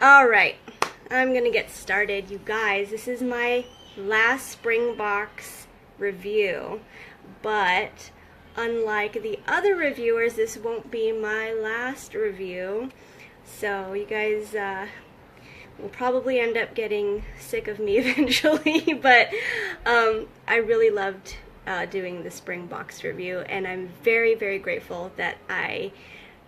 Alright, I'm gonna get started, you guys. This is my last spring box review, but unlike the other reviewers, this won't be my last review. So you guys will probably end up getting sick of me eventually, but I really loved doing the spring box review, and I'm very, very grateful that I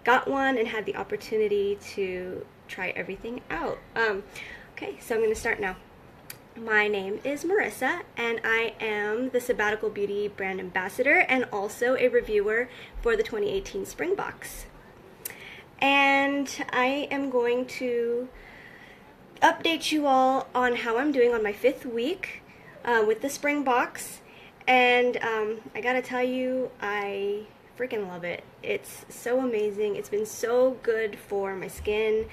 got one and had the opportunity to try everything out. Okay, so I'm going to start now. My name is Marissa, and I am the Sabbatical Beauty Brand Ambassador and also a reviewer for the 2018 Spring Box. And I am going to update you all on how I'm doing on my 5th week with the Spring Box. And I gotta tell you, I freaking love it. It's so amazing. It's been so good for my skin.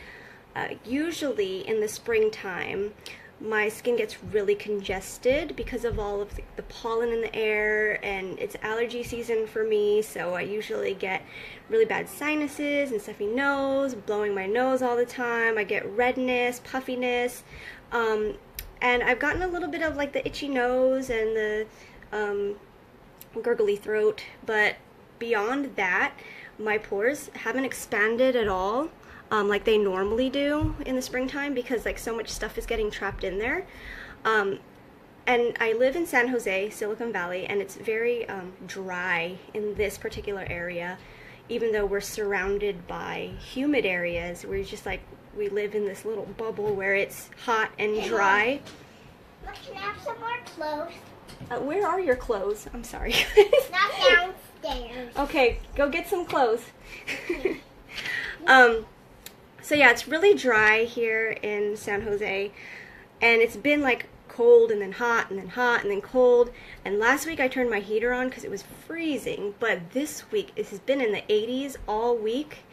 Usually in the springtime, my skin gets really congested because of all of the pollen in the air, and it's allergy season for me, so I usually get really bad sinuses and stuffy nose, blowing my nose all the time. I get redness, puffiness, and I've gotten a little bit of like the itchy nose and the gurgly throat, but beyond that, my pores haven't expanded at all like they normally do in the springtime, because like so much stuff is getting trapped in there. And I live in San Jose, Silicon Valley, and it's very dry in this particular area, even though we're surrounded by humid areas. We're just like, we live in this little bubble where it's hot and dry. Look, can I have some more clothes? Where are your clothes? I'm sorry. Not downstairs. Okay, go get some clothes. So yeah, it's really dry here in San Jose, and it's been like cold and then hot and then hot and then cold. And last week I turned my heater on because it was freezing, but this week it has been in the 80s all week,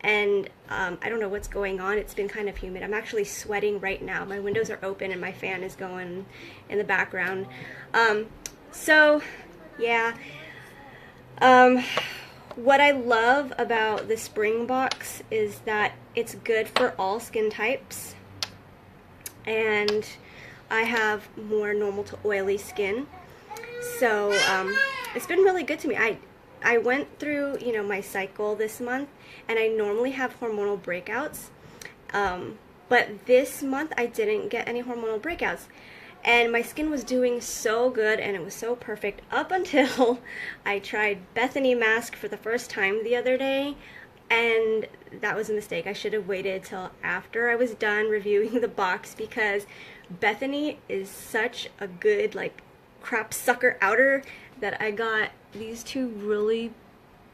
and I don't know what's going on. It's been kind of humid. I'm actually sweating right now. My windows are open and my fan is going in the background. So yeah, what I love about the spring box is that it's good for all skin types, and I have more normal to oily skin, so it's been really good to me. I went through, you know, my cycle this month, and I normally have hormonal breakouts, but this month I didn't get any hormonal breakouts. And my skin was doing so good, and it was so perfect up until I tried Bethany mask for the first time the other day, and that was a mistake. I should have waited till after I was done reviewing the box, because Bethany is such a good like crap sucker outer that I got these two really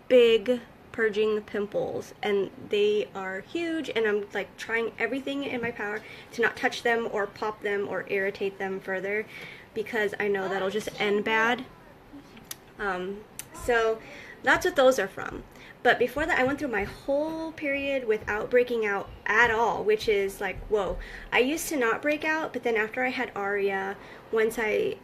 big purging pimples, and they are huge, and I'm like trying everything in my power to not touch them or pop them or irritate them further, because I know that'll just end bad. So that's what those are from. But before that, I went through my whole period without breaking out at all, which is like, whoa. I used to not break out, but then after I had Aria, once I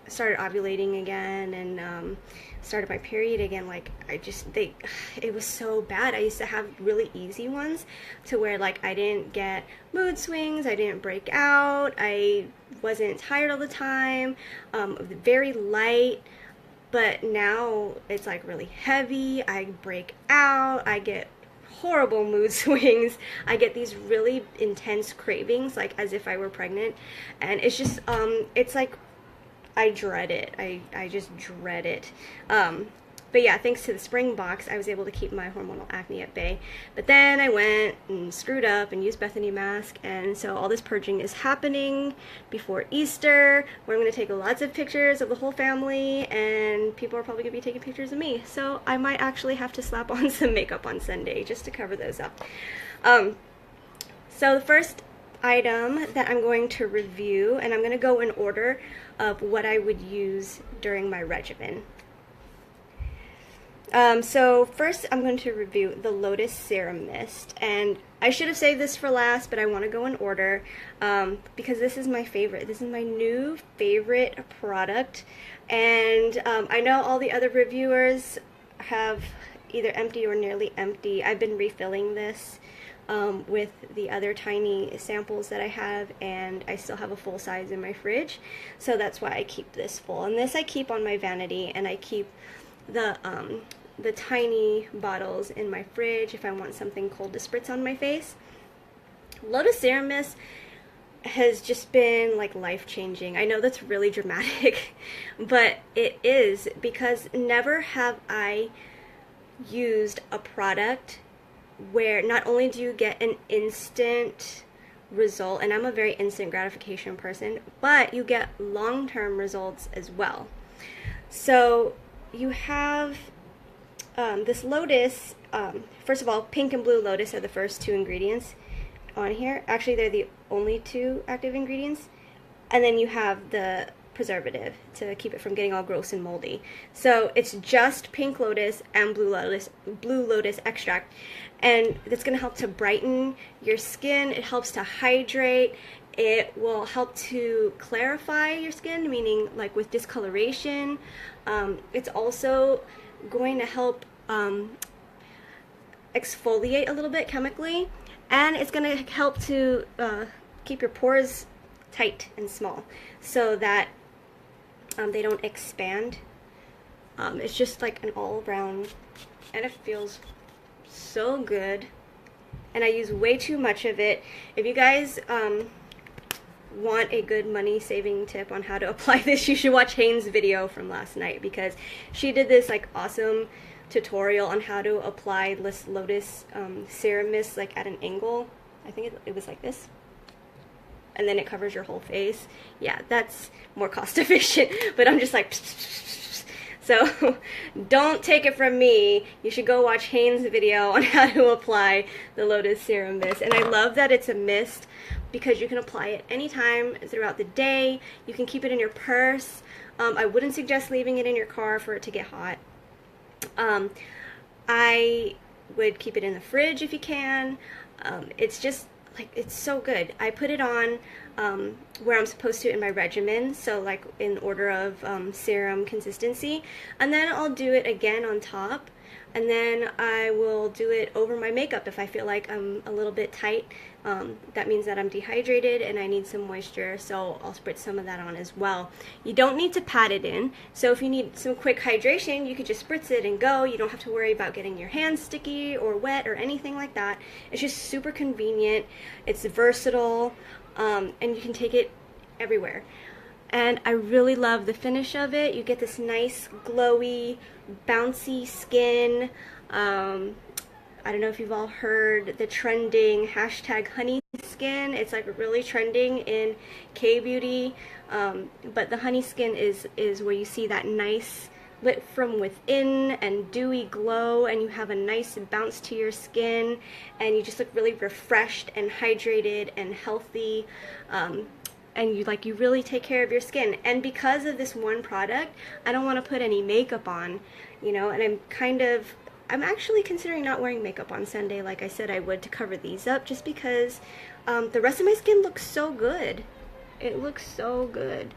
started ovulating again and started my period again, like it was so bad. I used to have really easy ones to where like I didn't get mood swings, I didn't break out, I wasn't tired all the time, very light. But now it's like really heavy, I break out, I get horrible mood swings, I get these really intense cravings, like as if I were pregnant, and it's just it's like I dread it. I just dread it. But yeah, thanks to the spring box, I was able to keep my hormonal acne at bay. But then I went and screwed up and used Bethany mask, and so all this purging is happening before Easter, where I'm going to take lots of pictures of the whole family, and people are probably going to be taking pictures of me. So I might actually have to slap on some makeup on Sunday just to cover those up. So the first item that I'm going to review, and I'm going to go in order of what I would use during my regimen. So first I'm going to review the Lotus Serum Mist, and I should have saved this for last, but I want to go in order because this is my favorite. This is my new favorite product, and I know all the other reviewers have either empty or nearly empty. I've been refilling this with the other tiny samples that I have, and I still have a full size in my fridge, so that's why I keep this full. And this I keep on my vanity, and I keep the tiny bottles in my fridge if I want something cold to spritz on my face. Lotus Serum Mist has just been like life-changing. I know that's really dramatic, but it is, because never have I used a product where not only do you get an instant result, and I'm a very instant gratification person, but you get long-term results as well. So you have this Lotus, first of all, pink and blue Lotus are the first two ingredients on here. Actually, they're the only two active ingredients. And then you have the preservative to keep it from getting all gross and moldy. So it's just pink Lotus and blue Lotus extract. And it's going to help to brighten your skin. It helps to hydrate. It will help to clarify your skin, meaning like with discoloration. It's also going to help exfoliate a little bit chemically, and it's going to help to keep your pores tight and small so that they don't expand. It's just like an all-around, and it feels so good, and I use way too much of it. If you guys want a good money saving tip on how to apply this, you should watch Haynes' video from last night, because she did this like awesome tutorial on how to apply this Lotus Serum Mist like at an angle. I think it was like this, and then it covers your whole face. Yeah, that's more cost efficient, but I'm just like so don't take it from me. You should go watch Haynes' video on how to apply the Lotus Serum Mist. And I love that it's a mist, because you can apply it anytime throughout the day. You can keep it in your purse. I wouldn't suggest leaving it in your car for it to get hot. I would keep it in the fridge if you can. It's just like, it's so good. I put it on where I'm supposed to in my regimen, so like in order of serum consistency, and then I'll do it again on top, and then I will do it over my makeup if I feel like I'm a little bit tight. That means that I'm dehydrated and I need some moisture, so I'll spritz some of that on as well. You don't need to pat it in, so if you need some quick hydration, you could just spritz it and go. You don't have to worry about getting your hands sticky or wet or anything like that. It's just super convenient, it's versatile, and you can take it everywhere. And I really love the finish of it. You get this nice glowy, bouncy skin. I don't know if you've all heard the trending hashtag honey skin. It's like really trending in K-beauty, but the honey skin is where you see that nice lit from within and dewy glow, and you have a nice bounce to your skin, and you just look really refreshed and hydrated and healthy, and you really take care of your skin. And because of this one product, I don't want to put any makeup on, you know, and I'm actually considering not wearing makeup on Sunday like I said I would, to cover these up, just because the rest of my skin looks so good. It looks so good.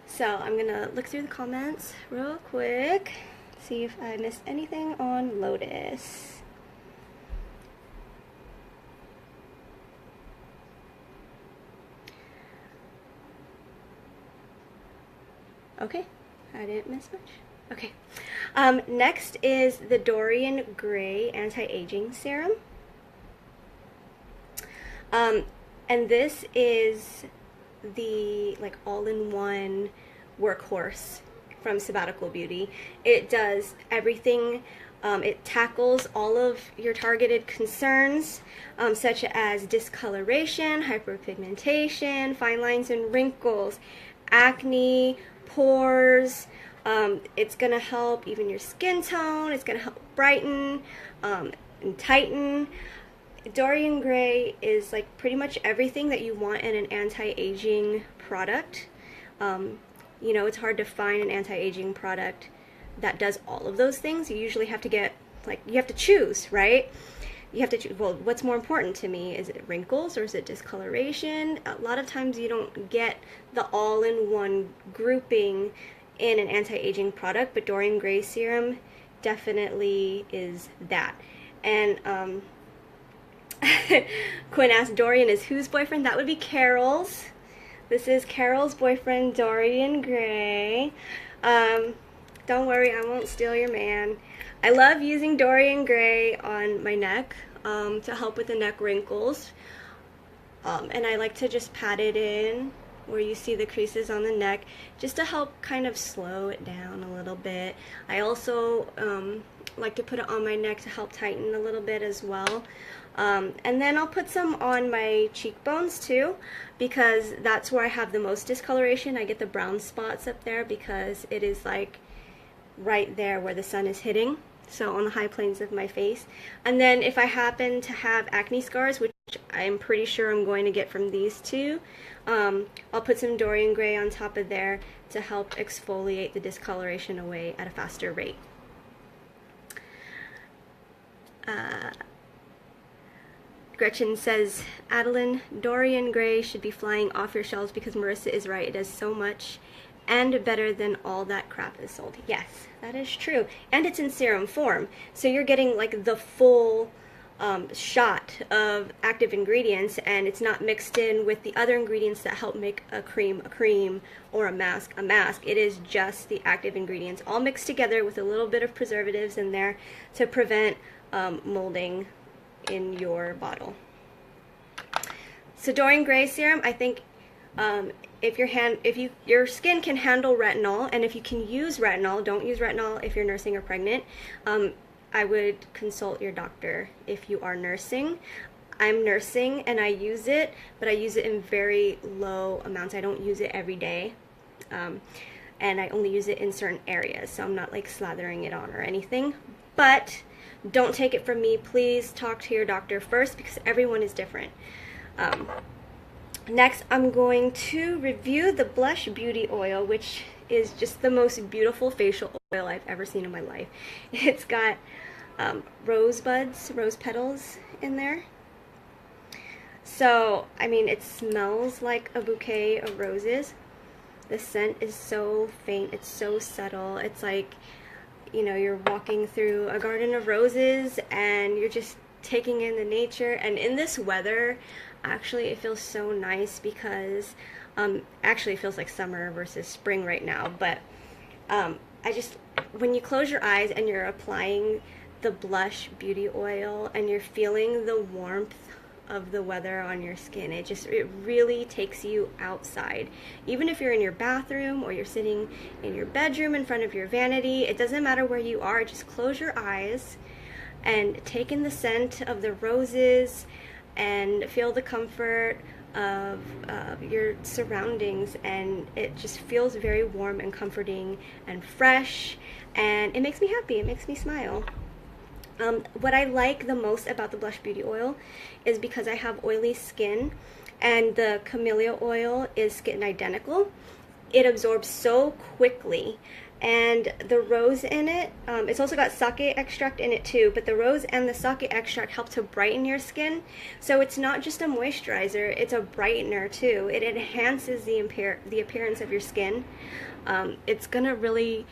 So I'm gonna look through the comments real quick, see if I missed anything on Lotus. Okay, I didn't miss much. Okay, next is the Dorian Gray Anti-Aging Serum. And this is the like all-in-one workhorse from Sabbatical Beauty. It does everything. It tackles all of your targeted concerns, such as discoloration, hyperpigmentation, fine lines and wrinkles, acne, pores. It's going to help even your skin tone. It's going to help brighten and tighten. Dorian Gray is like pretty much everything that you want in an anti-aging product. You know, it's hard to find an anti-aging product that does all of those things. You usually have to get, like, you have to choose, right? You have to choose, well, what's more important to me? Is it wrinkles or is it discoloration? A lot of times you don't get the all-in-one grouping in an anti-aging product, but Dorian Gray serum definitely is that. And Quinn asked, Dorian is whose boyfriend? That would be Carol's. This is Carol's boyfriend, Dorian Gray. Don't worry, I won't steal your man. I love using Dorian Gray on my neck to help with the neck wrinkles. And I like to just pat it in where you see the creases on the neck, just to help kind of slow it down a little bit. I also like to put it on my neck to help tighten a little bit as well. And then I'll put some on my cheekbones too, because that's where I have the most discoloration. I get the brown spots up there because it is like right there where the sun is hitting, so on the high planes of my face. And then if I happen to have acne scars, which I'm pretty sure I'm going to get from these two, I'll put some Dorian Gray on top of there to help exfoliate the discoloration away at a faster rate. Gretchen says, Adeline, Dorian Gray should be flying off your shelves because Marissa is right. It does so much and better than all that crap is sold. Yes, that is true. And it's in serum form. So you're getting like the full shot of active ingredients, and it's not mixed in with the other ingredients that help make a cream, or a mask. It is just the active ingredients all mixed together with a little bit of preservatives in there to prevent molding in your bottle. So Dorian Gray serum, I think if your skin can handle retinol, and if you can use retinol, don't use retinol if you're nursing or pregnant. I would consult your doctor if you are nursing. I'm nursing and I use it, but I use it in very low amounts. I don't use it every day. And I only use it in certain areas, so I'm not like slathering it on or anything. But don't take it from me. Please talk to your doctor first, because everyone is different. Next, I'm going to review the Blush Beauty Oil, which is just the most beautiful facial oil I've ever seen in my life. It's got rose petals in there. So, I mean, it smells like a bouquet of roses. The scent is so faint, it's so subtle. It's like, you know, you're walking through a garden of roses and you're just taking in the nature. And in this weather, actually it feels so nice, because actually it feels like summer versus spring right now, but when you close your eyes and you're applying the Blush Beauty Oil and you're feeling the warmth of the weather on your skin, it really takes you outside. Even if you're in your bathroom or you're sitting in your bedroom in front of your vanity, it doesn't matter where you are, just close your eyes and take in the scent of the roses and feel the comfort of your surroundings, and it just feels very warm and comforting and fresh, and it makes me happy, it makes me smile. What I like the most about the Blush Beauty Oil is because I have oily skin, and the camellia oil is skin identical. It absorbs so quickly, and the rose in it, it's also got sake extract in it too, but the rose and the sake extract help to brighten your skin. So it's not just a moisturizer, it's a brightener too. It enhances the appearance of your skin. It's gonna really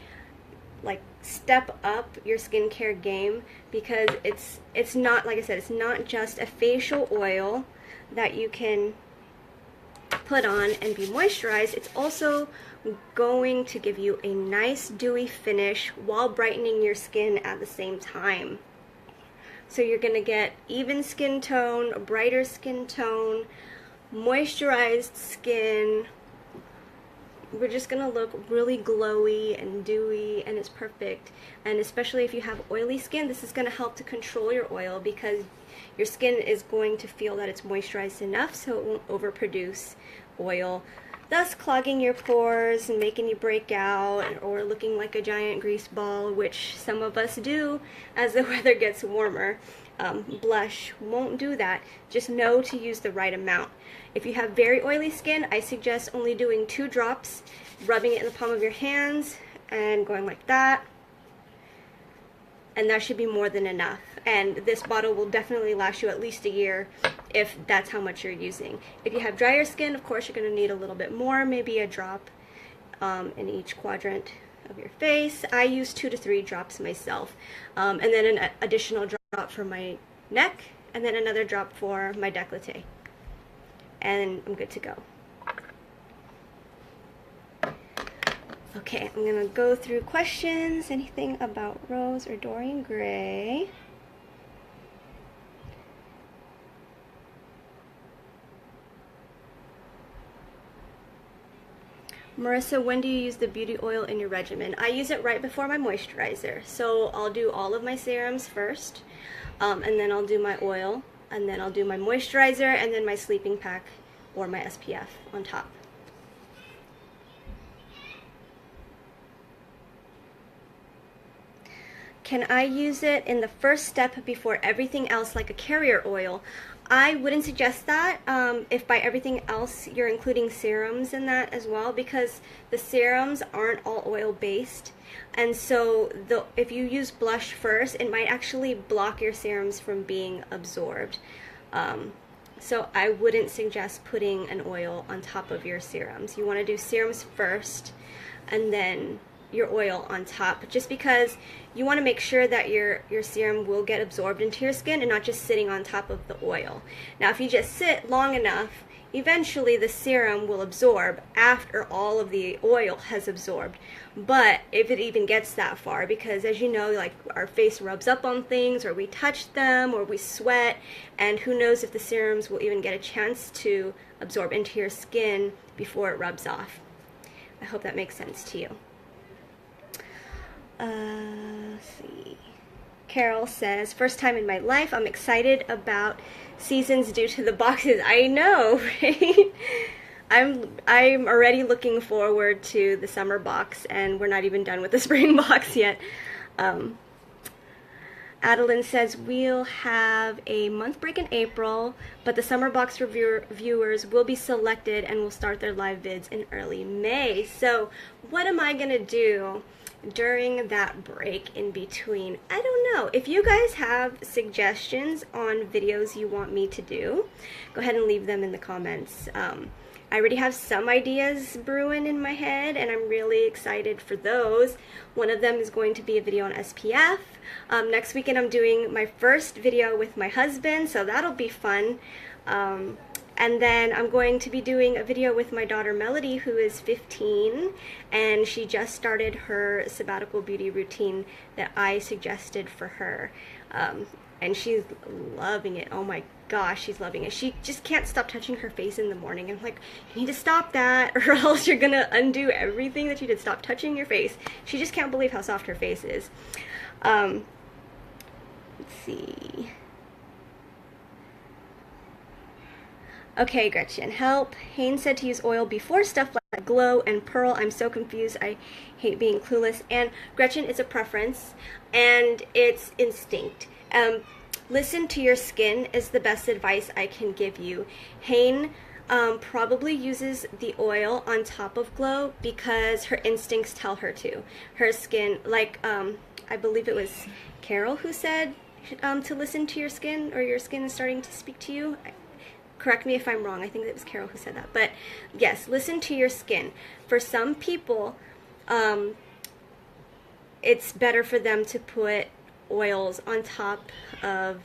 like step up your skincare game, because it's not, like I said, it's not just a facial oil that you can put on and be moisturized. It's also going to give you a nice dewy finish while brightening your skin at the same time. So you're gonna get even skin tone, a brighter skin tone, moisturized skin. We're just gonna look really glowy and dewy, and it's perfect. And especially if you have oily skin, this is gonna help to control your oil, because your skin is going to feel that it's moisturized enough so it won't overproduce oil, thus clogging your pores and making you break out or looking like a giant grease ball, which some of us do as the weather gets warmer. Blush won't do that. Just know to use the right amount. If you have very oily skin, I suggest only doing 2 drops, rubbing it in the palm of your hands and going like that, and that should be more than enough. And this bottle will definitely last you at least a year if that's how much you're using. If you have drier skin, of course, you're going to need a little bit more, maybe a drop in each quadrant of your face. I use 2 to 3 drops myself, and then an additional drop for my neck and then another drop for my décolleté. And I'm good to go. Okay, I'm gonna go through questions. Anything about Rose or Dorian Gray? Marissa, when do you use the beauty oil in your regimen? I use it right before my moisturizer. So I'll do all of my serums first, and then I'll do my oil, and then I'll do my moisturizer, and then my sleeping pack or my SPF on top. Can I use it in the first step before everything else like a carrier oil? I wouldn't suggest that if by everything else you're including serums in that as well, because the serums aren't all oil based, and so if you use blush first, it might actually block your serums from being absorbed. So I wouldn't suggest putting an oil on top of your serums. You want to do serums first and then your oil on top, just because you want to make sure that your serum will get absorbed into your skin and not just sitting on top of the oil. Now if you just sit long enough, eventually the serum will absorb after all of the oil has absorbed. But if it even gets that far, because as you know, like our face rubs up on things, or we touch them, or we sweat, and who knows if the serums will even get a chance to absorb into your skin before it rubs off. I hope that makes sense to you. Let's see. Carol says, first time in my life, I'm excited about seasons due to the boxes. I know, right? I'm already looking forward to the summer box, and we're not even done with the spring box yet. Adeline says, we'll have a month break in April, but the summer box viewers will be selected and will start their live vids in early May. So what am I gonna do during that break in between? I don't know. If you guys have suggestions on videos you want me to do, go ahead and leave them in the comments. I already have some ideas brewing in my head, and I'm really excited for those. One of them is going to be a video on SPF. Next weekend I'm doing my first video with my husband, so that'll be fun. And then I'm going to be doing a video with my daughter Melody, who is 15, and she just started her sabbatical beauty routine that I suggested for her. And she's loving it. Oh my gosh, she's loving it. She just can't stop touching her face in the morning. I'm like, you need to stop that, or else you're gonna undo everything that you did. Stop touching your face. She just can't believe how soft her face is. Let's see. Okay, Gretchen, help. Haynes said to use oil before stuff like Glow and Pearl. I'm so confused. I hate being clueless. And Gretchen, it's a preference, and it's instinct. Listen to your skin is the best advice I can give you. Hayne probably uses the oil on top of Glow because her instincts tell her to. Her skin, like I believe it was Carol who said to listen to your skin, or your skin is starting to speak to you. Correct me if I'm wrong. I think it was Carol who said that. But yes, listen to your skin. For some people, it's better for them to put oils on top of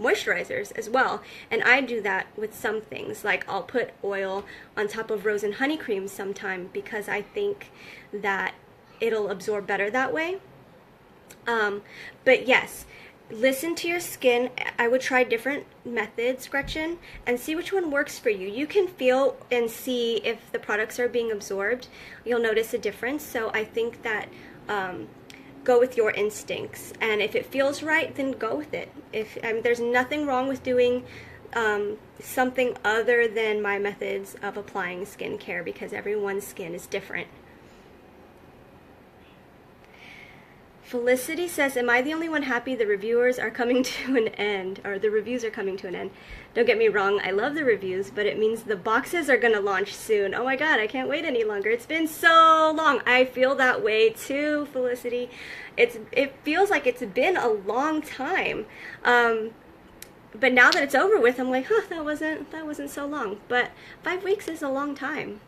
moisturizers as well, and I do that with some things. Like I'll put oil on top of rose and honey cream sometime because I think that it'll absorb better that way. But yes, listen to your skin. I would try different methods, Gretchen, and see which one works for you. You can feel and see if the products are being absorbed. You'll notice a difference. So I think that go with your instincts, and if it feels right, then go with it. There's nothing wrong with doing something other than my methods of applying skincare, because everyone's skin is different. Felicity says, am I the only one happy the reviewers are coming to an end, or the reviews are coming to an end? Don't get me wrong, I love the reviews, but it means the boxes are gonna launch soon. Oh my god, I can't wait any longer. It's been so long. I feel that way too, Felicity. It feels like it's been a long time. But now that it's over with, I'm like, huh, that wasn't so long. But 5 weeks is a long time.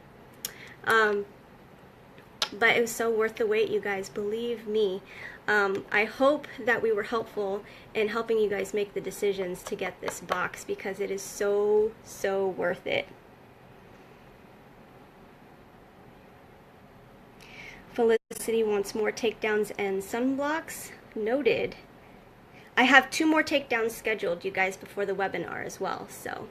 But it was so worth the wait, you guys, believe me. I hope that we were helpful in helping you guys make the decisions to get this box, because it is so, so worth it. Felicity wants more takedowns and sunblocks. Noted. I have 2 more takedowns scheduled, you guys, before the webinar as well. So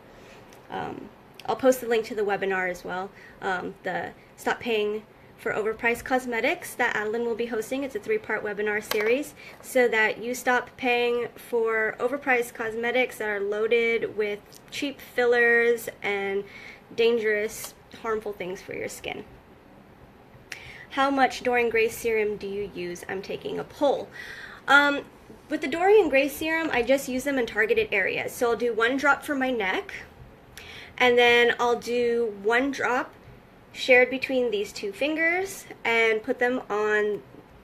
I'll post the link to the webinar as well. The Stop Paying for Overpriced Cosmetics that Adeline will be hosting. It's a 3-part webinar series so that you stop paying for overpriced cosmetics that are loaded with cheap fillers and dangerous, harmful things for your skin. How much Dorian Gray serum do you use? I'm taking a poll. With the Dorian Gray serum, I just use them in targeted areas. So I'll do 1 drop for my neck, and then I'll do 1 drop shared between these 2 fingers and put them on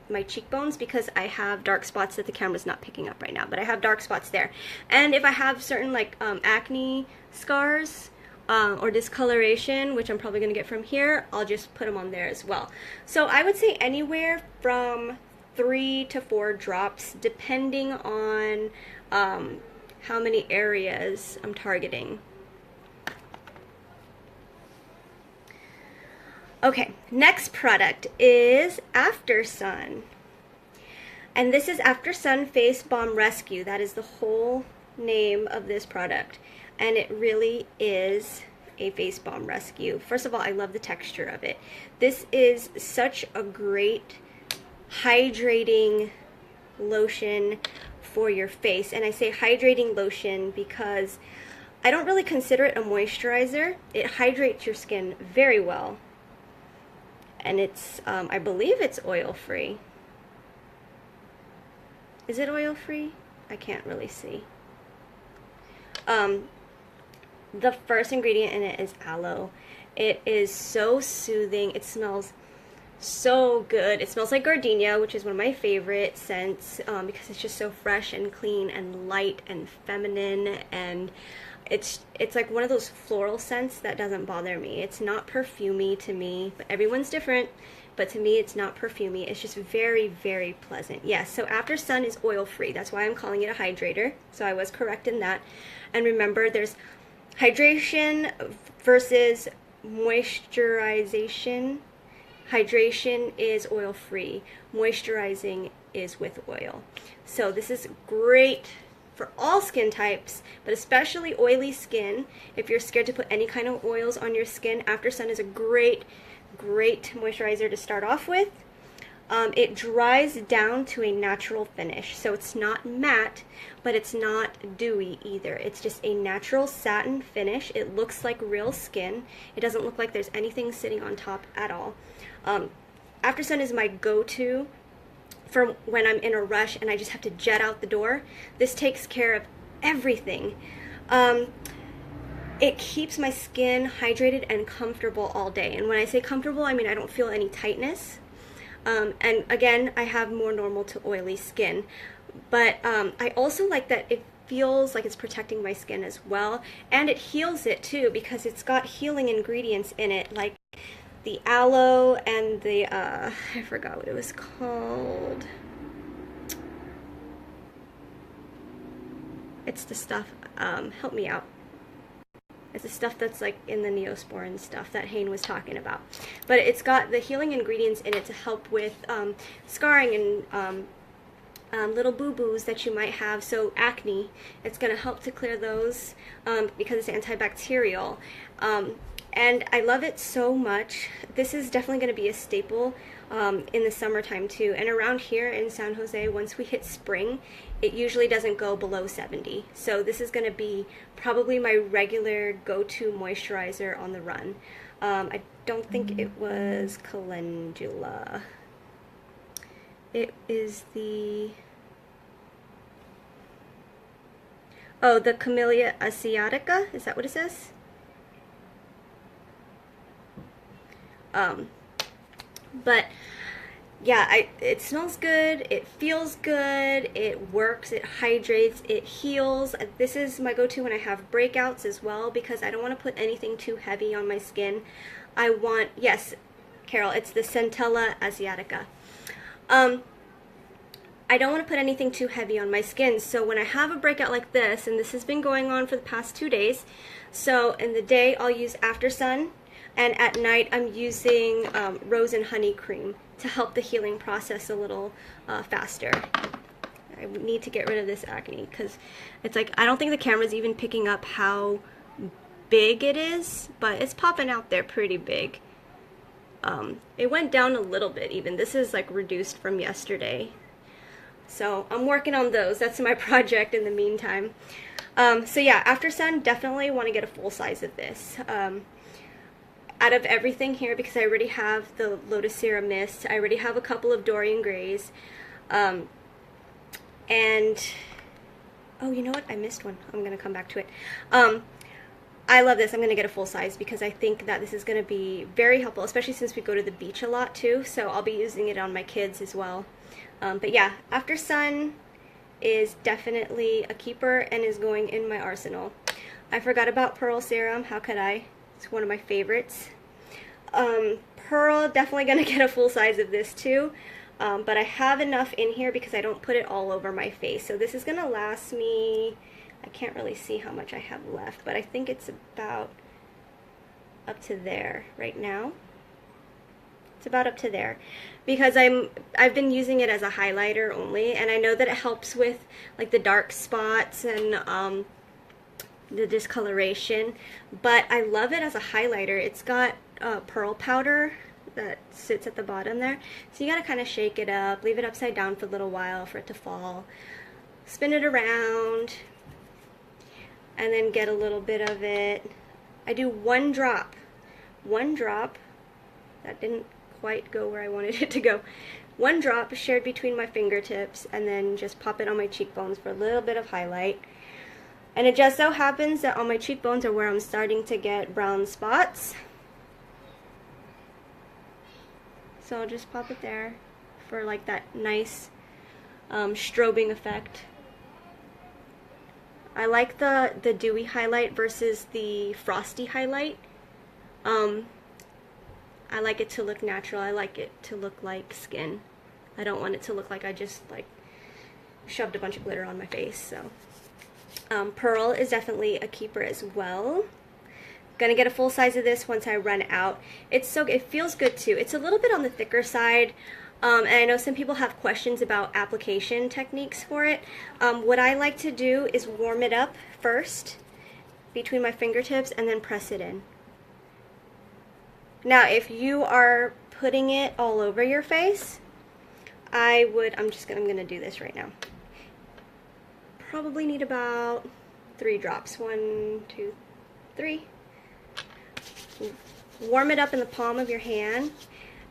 my cheekbones, because I have dark spots that the camera's not picking up right now, but I have dark spots there. And if I have certain like acne scars or discoloration, which I'm probably going to get from here, I'll just put them on there as well. So I would say anywhere from 3 to 4 drops, depending on how many areas I'm targeting. Okay, next product is After Sun. And this is After Sun Face Balm Rescue. That is the whole name of this product. And it really is a face balm rescue. First of all, I love the texture of it. This is such a great hydrating lotion for your face. And I say hydrating lotion because I don't really consider it a moisturizer. It hydrates your skin very well. And it's, I believe it's oil-free. Is it oil-free? I can't really see. The first ingredient in it is aloe. It is so soothing. It smells so good. It smells like gardenia, which is one of my favorite scents, because it's just so fresh and clean and light and feminine, and it's like one of those floral scents that doesn't bother me. It's not perfumey to me, but everyone's different. But to me, it's not perfumey. It's just very, very pleasant. Yes, so After Sun is oil-free. That's why I'm calling it a hydrator. So I was correct in that. And remember, there's hydration versus moisturization. Hydration is oil-free. Moisturizing is with oil. So this is great for all skin types, but especially oily skin. If you're scared to put any kind of oils on your skin, After Sun is a great moisturizer to start off with. It dries down to a natural finish, so it's not matte, but it's not dewy either. It's just a natural satin finish. It looks like real skin. It doesn't look like there's anything sitting on top at all. After Sun is my go-to for when I'm in a rush and I just have to jet out the door. This takes care of everything. It keeps my skin hydrated and comfortable all day. And when I say comfortable, I mean I don't feel any tightness. And again, I have more normal to oily skin. But I also like that it feels like it's protecting my skin as well. And it heals it too, because it's got healing ingredients in it, like the aloe and the, I forgot what it was called. It's the stuff, help me out. It's the stuff that's like in the Neosporin stuff that Hayne was talking about. But it's got the healing ingredients in it to help with scarring and little boo-boos that you might have. So acne, it's going to help to clear those because it's antibacterial. And I love it so much. This is definitely going to be a staple in the summertime too. And around here in San Jose, once we hit spring, it usually doesn't go below 70. So this is going to be probably my regular go-to moisturizer on the run. I don't think it was calendula. It is the... Oh, the Camellia asiatica? Is that what it says? But yeah, it smells good, it feels good, it works, it hydrates, it heals. This is my go-to when I have breakouts as well, because I don't want to put anything too heavy on my skin. I want, yes, Carol, it's the Centella asiatica. I I don't want to put anything too heavy on my skin. So when I have a breakout like this, and this has been going on for the past 2 days, so in the day I'll use After Sun, and at night I'm using Rose and Honey Cream to help the healing process a little faster. I need to get rid of this acne because it's like, I don't think the camera's even picking up how big it is, but it's popping out there pretty big. It went down a little bit even. This is like reduced from yesterday. So I'm working on those. That's my project in the meantime. So yeah, After Sun, definitely want to get a full size of this. Out of everything here, because I already have the Lotus Serum Mist, I already have a couple of Dorian Grays, and oh, you know what? I missed one. I'm going to come back to it. I love this. I'm going to get a full size because I think that this is going to be very helpful, especially since we go to the beach a lot too, so I'll be using it on my kids as well. But yeah, After Sun is definitely a keeper and is going in my arsenal. I forgot about Pearl Serum. How could I? It's one of my favorites. Pearl, definitely going to get a full size of this too. But I have enough in here because I don't put it all over my face. So this is going to last me, I can't really see how much I have left, but I think it's about up to there right now. It's about up to there because I've been using it as a highlighter only, and I know that it helps with like the dark spots and the discoloration, but I love it as a highlighter. It's got pearl powder that sits at the bottom there, so you gotta kind of shake it up, leave it upside down for a little while for it to fall, spin it around, and then get a little bit of it. I do one drop. That didn't quite go where I wanted it to go. One drop shared between my fingertips, and then just pop it on my cheekbones for a little bit of highlight. And it just so happens that on my cheekbones are where I'm starting to get brown spots. So I'll just pop it there for like that nice strobing effect. I like the dewy highlight versus the frosty highlight. I like it to look natural. I like it to look like skin. I don't want it to look like I just like shoved a bunch of glitter on my face. So Pearl is definitely a keeper as well. Gonna get a full size of this once I run out. It feels good too. It's a little bit on the thicker side, and I know some people have questions about application techniques for it. What I like to do is warm it up first between my fingertips and then press it in. Now if you are putting it all over your face, I'm gonna do this right now. Probably need about 3 drops. 1, 2, 3. Warm it up in the palm of your hand,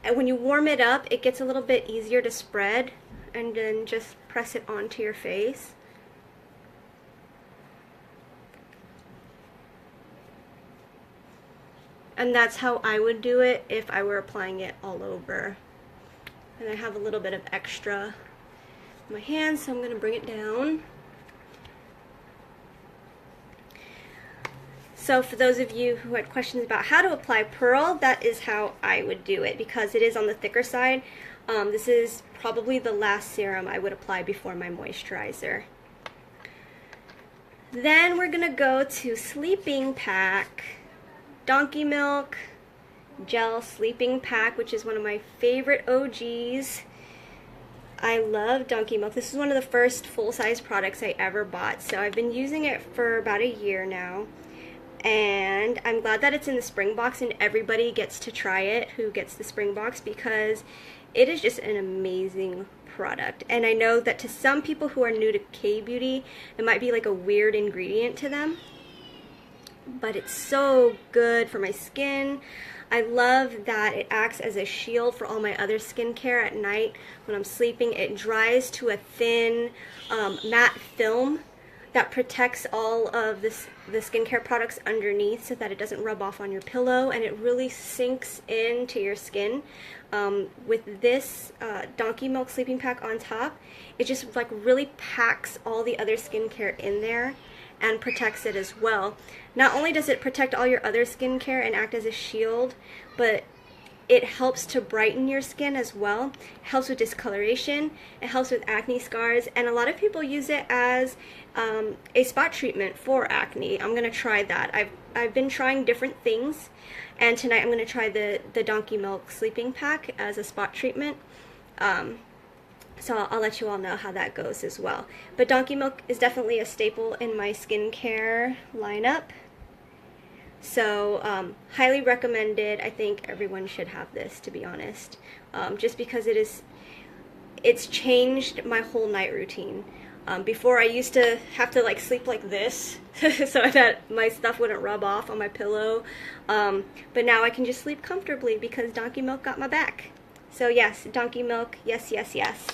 and when you warm it up, it gets a little bit easier to spread, and then just press it onto your face. And that's how I would do it if I were applying it all over. And I have a little bit of extra on my hand, so I'm going to bring it down. So for those of you who had questions about how to apply Pearl, that is how I would do it because it is on the thicker side. This is probably the last serum I would apply before my moisturizer. Then we're going to go to Sleeping Pack, Donkey Milk Gel Sleeping Pack, which is one of my favorite OGs. I love Donkey Milk. This is one of the first full-size products I ever bought, so I've been using it for about a year now. And I'm glad that it's in the spring box and everybody gets to try it who gets the spring box because it is just an amazing product. And I know that to some people who are new to K-beauty, it might be like a weird ingredient to them, but it's so good for my skin. I love that it acts as a shield for all my other skincare at night when I'm sleeping. It dries to a thin matte film that protects all of the skincare products underneath so that it doesn't rub off on your pillow, and it really sinks into your skin. With this Donkey Milk Sleeping Pack on top, it just like really packs all the other skincare in there and protects it as well. Not only does it protect all your other skincare and act as a shield, but it helps to brighten your skin as well. It helps with discoloration. It helps with acne scars, and a lot of people use it as a spot treatment for acne. I'm gonna try that. I've been trying different things, and tonight I'm gonna try the Donkey Milk sleeping pack as a spot treatment. So I'll let you all know how that goes as well. But Donkey Milk is definitely a staple in my skincare lineup. So highly recommended. I think everyone should have this, to be honest. Just because it's changed my whole night routine. Before I used to have to like sleep like this so that my stuff wouldn't rub off on my pillow. But now I can just sleep comfortably because Donkey Milk got my back. So yes, Donkey Milk, yes, yes, yes.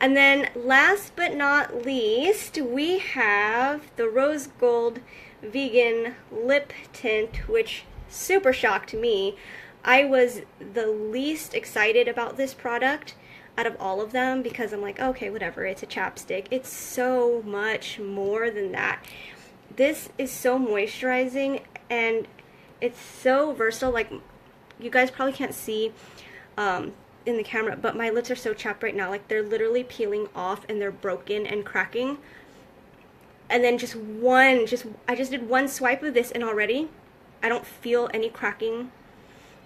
And then last but not least, we have the Rose Gold Vegan Lip Tint, which super shocked me. I was the least excited about this product out of all of them because I'm like, okay, whatever, it's a chapstick. It's so much more than that. This is so moisturizing and it's so versatile. Like, you guys probably can't see in the camera, but my lips are so chapped right now. Like, they're literally peeling off and they're broken and cracking. And then I just did one swipe of this and already I don't feel any cracking.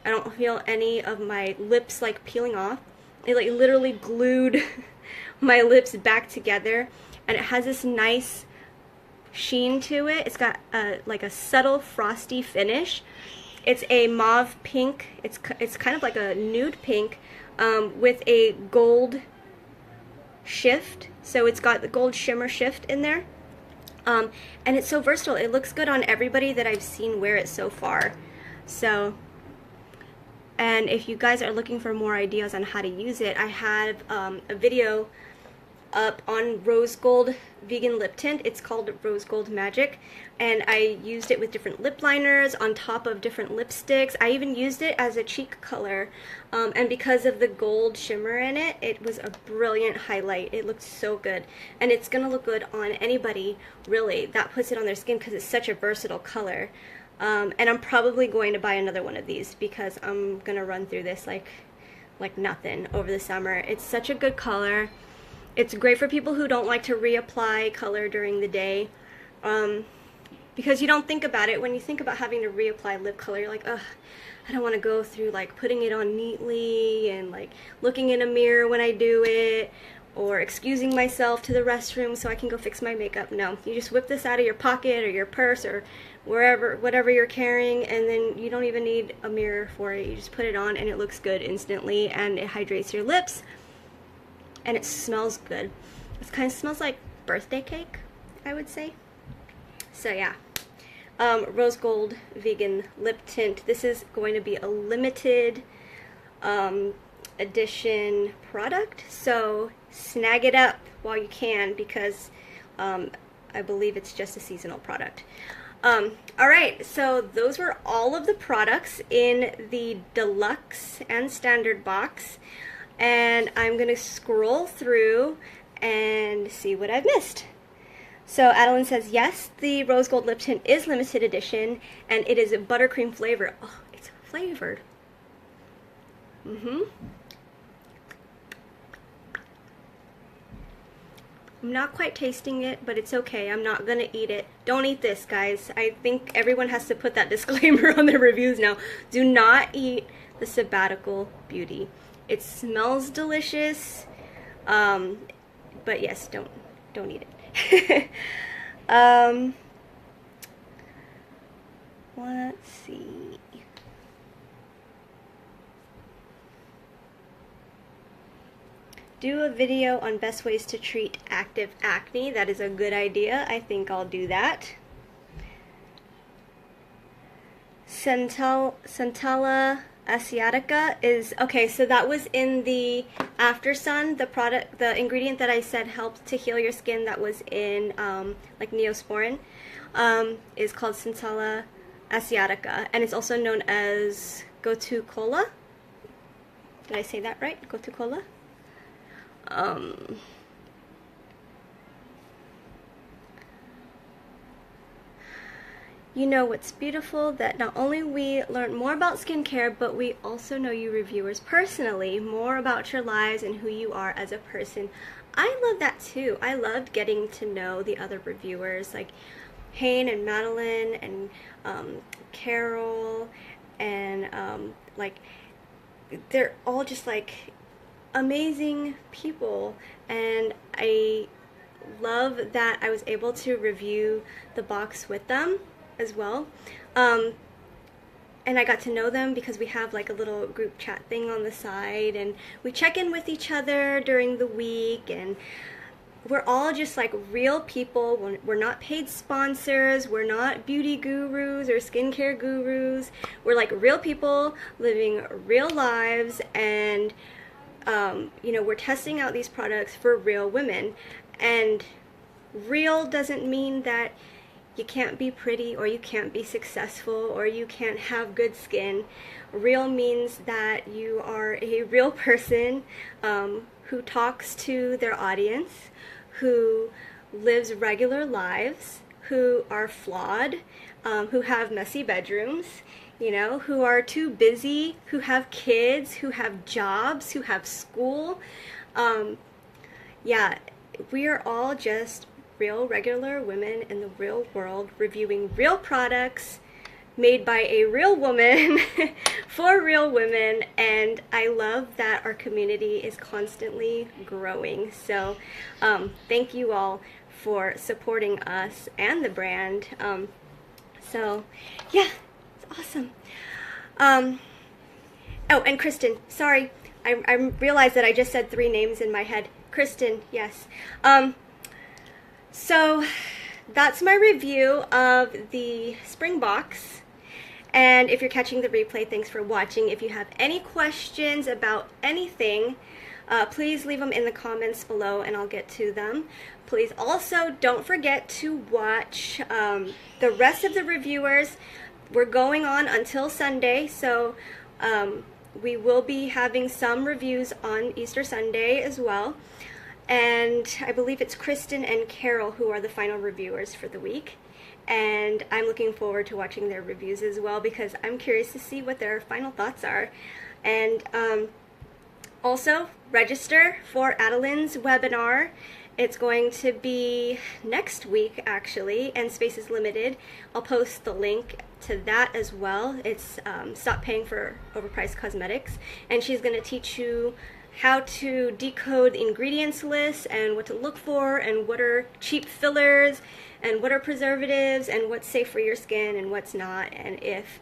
I don't feel any of my lips like peeling off. It like literally glued my lips back together, and it has this nice sheen to it. It's got like a subtle frosty finish. It's a mauve pink. It's kind of like a nude pink with a gold shift. So it's got the gold shimmer shift in there. And it's so versatile. It looks good on everybody that I've seen wear it so far. So, and if you guys are looking for more ideas on how to use it, I have a video up on Rose Gold Vegan Lip Tint. It's called Rose Gold Magic, and I used it with different lip liners on top of different lipsticks. I even used it as a cheek color, and because of the gold shimmer in it, it was a brilliant highlight. It looked so good, and it's gonna look good on anybody really that puts it on their skin because it's such a versatile color. And I'm probably going to buy another one of these because I'm gonna run through this like nothing over the summer. It's such a good color. It's great for people who don't like to reapply color during the day, because you don't think about it. When you think about having to reapply lip color, you're like, ugh, I don't want to go through like putting it on neatly and like looking in a mirror when I do it, or excusing myself to the restroom so I can go fix my makeup. No, you just whip this out of your pocket or your purse or wherever, whatever you're carrying, and then you don't even need a mirror for it. You just put it on and it looks good instantly, and it hydrates your lips. And it smells good. It kind of smells like birthday cake, I would say. So yeah, Rose Gold Vegan Lip Tint. This is going to be a limited edition product, so snag it up while you can because I believe it's just a seasonal product. Alright, so those were all of the products in the deluxe and standard box. And I'm going to scroll through and see what I've missed. So Adeline says, yes, the Rose Gold Lip Tint is limited edition, and it is a buttercream flavor. Oh, it's flavored. I'm not quite tasting it, but it's okay. I'm not going to eat it. Don't eat this, guys. I think everyone has to put that disclaimer on their reviews now. Do not eat the Sabbatical Beauty. It smells delicious, but yes, don't eat it. Let's see. Do a video on best ways to treat active acne. That is a good idea. I think I'll do that. Centella Asiatica is, okay, so that was in the After Sun, the product, the ingredient that I said helped to heal your skin that was in like Neosporin, is called Centella Asiatica, and it's also known as Gotu Kola. Did I say that right? Gotu Kola? you know what's beautiful, that not only we learn more about skincare, but we also know you reviewers personally, more about your lives and who you are as a person. I love that too. I loved getting to know the other reviewers, like Hayne and Madeline and Carol, and like they're all just like amazing people, and I love that I was able to review the box with them as well. And I got to know them because we have like a little group chat thing on the side, and we check in with each other during the week, and we're all just like real people. We're not paid sponsors, we're not beauty gurus or skincare gurus. We're like real people living real lives, and you know, we're testing out these products for real women. And real doesn't mean that you can't be pretty, or you can't be successful, or you can't have good skin. Real means that you are a real person who talks to their audience, who lives regular lives, who are flawed, who have messy bedrooms, you know, who are too busy, who have kids, who have jobs, who have school. Yeah, we are all just real, regular women in the real world reviewing real products made by a real woman for real women, and I love that our community is constantly growing. So thank you all for supporting us and the brand. So yeah, it's awesome. Oh, and Kristen, sorry, I realized that I just said 3 names in my head. Kristen, yes. So that's my review of the spring box. And if you're catching the replay, thanks for watching. If you have any questions about anything, please leave them in the comments below and I'll get to them. Please also don't forget to watch the rest of the reviewers. We're going on until Sunday, so we will be having some reviews on Easter Sunday as well. And I believe it's Kristen and Carol who are the final reviewers for the week. And I'm looking forward to watching their reviews as well, because I'm curious to see what their final thoughts are. And also, register for Adeline's webinar. It's going to be next week, actually, and space is limited. I'll post the link to that as well. It's Stop Paying for Overpriced Cosmetics. And she's going to teach you how to decode the ingredients list and what to look for, and what are cheap fillers, and what are preservatives, and what's safe for your skin and what's not, and if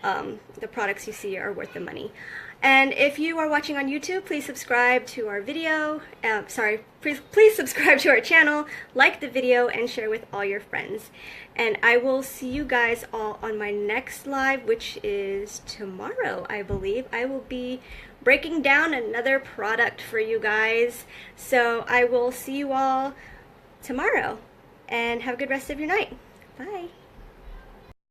the products you see are worth the money. And if you are watching on YouTube, please subscribe to our video. Please subscribe to our channel, like the video, and share with all your friends. And I will see you guys all on my next live, which is tomorrow, I believe. I will be breaking down another product for you guys. So I will see you all tomorrow, and have a good rest of your night. Bye.